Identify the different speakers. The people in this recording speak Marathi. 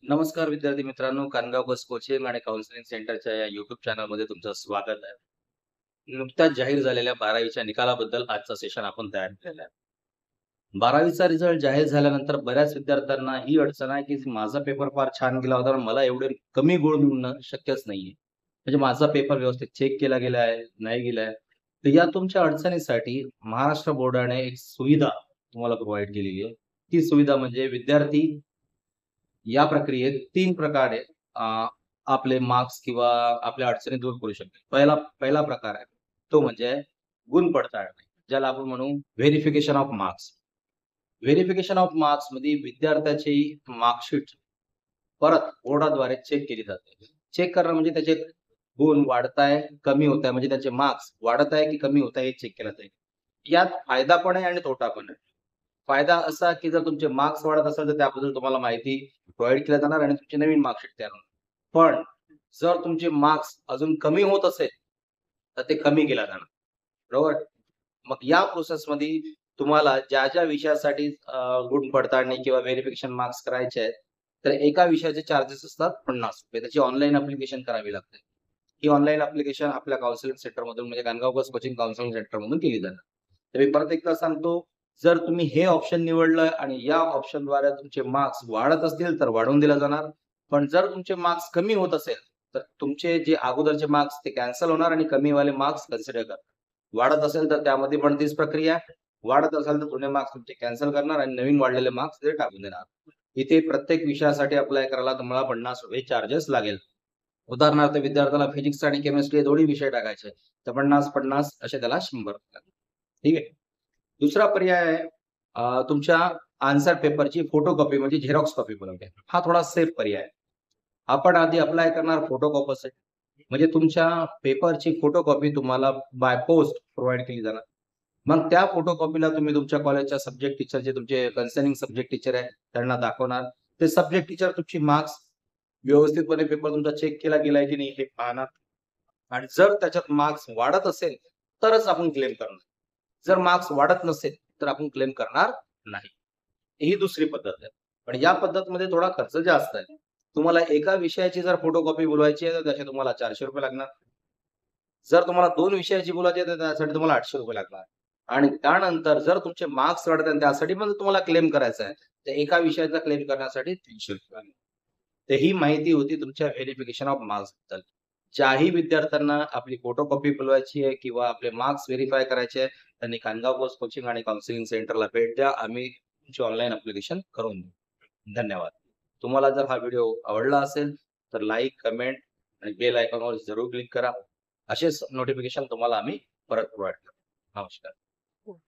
Speaker 1: नमस्कार विद्यार्थी मित्रांनो, कानगाव बस कोचिंग आणि काउन्सिलिंग सेंटरच्या या YouTube चॅनलमध्ये तुमचं स्वागत आहे. नुकत्याच जाहीर झालेल्या 12वीच्या निकालाबद्दल आजचा सेशन आपण तयार केलेला आहे. 12वीचा रिझल्ट जाहीर झाल्यानंतर बऱ्याच विद्यार्थ्यांना ही अडचण आहे, की माझा पेपर फार छान गेला होता आणि मला एवढे कमी गुण मिळणं शक्यच नाहीये. म्हणजे माझा पेपर व्यवस्थित चेक केला गेला आहे, नाही गेला आहे. तर या तुमच्या अडचणीसाठी महाराष्ट्र बोर्डाने एक सुविधा तुम्हाला प्रोव्हाईड केलेली आहे. ती सुविधा म्हणजे विद्यार्थी या प्रक्रियेत 3 प्रकारे अ, आपले मार्क्स किंवा आपल्या अडचणी दूर करू शकतो. पहिला प्रकार आहे, तो म्हणजे गुण पडताळणी, ज्याला आपण म्हणू व्हेरिफिकेशन ऑफ मार्क्स. व्हेरिफिकेशन ऑफ मार्क्समध्ये विद्यार्थ्याची मार्कशीट परत बोर्डाद्वारे चेक केली जाते. चेक करणं म्हणजे त्याचे गुण वाढताय, कमी होत आहे, म्हणजे त्याचे मार्क्स वाढत आहे की कमी होत आहे हे चेक केलं जाईल. यात फायदा पण आहे आणि तोटा पण आहे. फायदा असा, की जर तुमचे मार्क्स वाढत असेल, तर त्याबद्दल तुम्हाला माहिती प्रोव्हाईड केल्या जाणार आणि तुमची नवीन मार्कशीट तयार होणार. पण जर तुमचे मार्क्स अजून कमी होत असेल, तर ते कमी केल्या जाणार. बरोबर? मग या प्रोसेसमध्ये तुम्हाला ज्या विषयासाठी गुण पडताळणी किंवा व्हेरिफिकेशन मार्क्स करायचे आहेत, तर एका विषयाचे चार्जेस असतात ₹50. त्याची ऑनलाईन ॲप्लिकेशन करावी लागते. ही ऑनलाईन ॲप्लिकेशन आपल्या काउन्सिलिंग सेंटरमधून म्हणजे गाणगाव बस कोचिंग काउन्सिलिंग सेंटरमधून केली जाणार. तर मी परत एकदा सांगतो, जर तुम्ही हे ऑप्शन निवडलं आणि या ऑप्शनद्वारे तुमचे मार्क्स वाढत असतील, तर वाढवून दिला जाणार. पण जर तुमचे मार्क्स कमी होत असेल, तर तुमचे जे अगोदरचे मार्क्स ते कॅन्सल होणार आणि कमीवाले मार्क्स कन्सिडर करणार. वाढत असेल तर त्यामध्ये पण तीच प्रक्रिया आहे. वाढत असेल तर जुने मार्क्स तुमचे कॅन्सल करणार आणि नवीन वाढलेले मार्क्स ते टाकून देणार. इथे प्रत्येक विषयासाठी अप्लाय करायला तुम्हाला ₹50 चार्जेस लागेल. उदाहरणार्थ विद्यार्थ्याला फिजिक्स आणि केमिस्ट्री हे दोन्ही विषय टाकायचे आहेत. तर 50-50 असे त्याला 100 लागतील. ठीक आहे. दुसरा पर्याय आहे तुमच्या आन्सर पेपरची फोटोकॉपी म्हणजे झेरॉक्स कॉपी बनवणे. हा थोडा सेफ पर्याय आहे. आपण आधी अप्लाय करणार फोटोकॉपीसाठी. म्हणजे तुमच्या पेपरची फोटोकॉपी तुम्हाला बाय पोस्ट प्रोव्हाईड केली जाणार. मग त्या फोटोकॉपीला तुम्ही तुमच्या कॉलेजच्या सब्जेक्ट टीचर जे तुमचे कन्सर्निंग सब्जेक्ट टीचर आहे, त्यांना दाखवणार. ते सब्जेक्ट टीचर तुमची मार्क्स व्यवस्थितपणे पेपर तुमचा चेक केला गेलाय की नाही हे पाहणार आणि जर त्याच्यात मार्क्स वाढत असेल, तरच आपण क्लेम करणार. जर मार्क्स वाढत नसेल, तर आपण क्लेम करणार नाही. ही दुसरी पद्धत आहे. पण या पद्धतमध्ये थोडा खर्च जास्त आहे. तुम्हाला एका विषयाची जर फोटोकॉपी बोलवायची आहे, तर त्याचे तुम्हाला ₹400 लागणार. जर तुम्हाला 2 विषयाची बोलायची आहे, तर त्यासाठी तुम्हाला ₹800 लागणार. आणि त्यानंतर जर तुमचे मार्क्स वाढत आहेत, त्यासाठी पण तुम्हाला क्लेम करायचा आहे, तर एका विषयाचा क्लेम करण्यासाठी ₹300 लागणार. तर ही माहिती होती तुमच्या व्हेरिफिकेशन ऑफ मार्क्सबद्दल. ज्याही विद्यार्थ्यांना आपली फोटोकॉपी बोलवायची आहे किंवा आपले मार्क्स व्हेरिफाय करायचे आहे, त्यांनी खानगाव पोस्ट कोचिंग आणि काउन्सिलिंग सेंटरला भेट द्या. आम्ही तुमची ऑनलाईन ॲप्लिकेशन करून देऊ. धन्यवाद. तुम्हाला जर हा व्हिडिओ आवडला असेल, तर लाईक, कमेंट आणि बेल आयकॉनवर जरूर क्लिक करा. असेच नोटिफिकेशन तुम्हाला आम्ही परत प्रोव्हाईड करू. नमस्कार.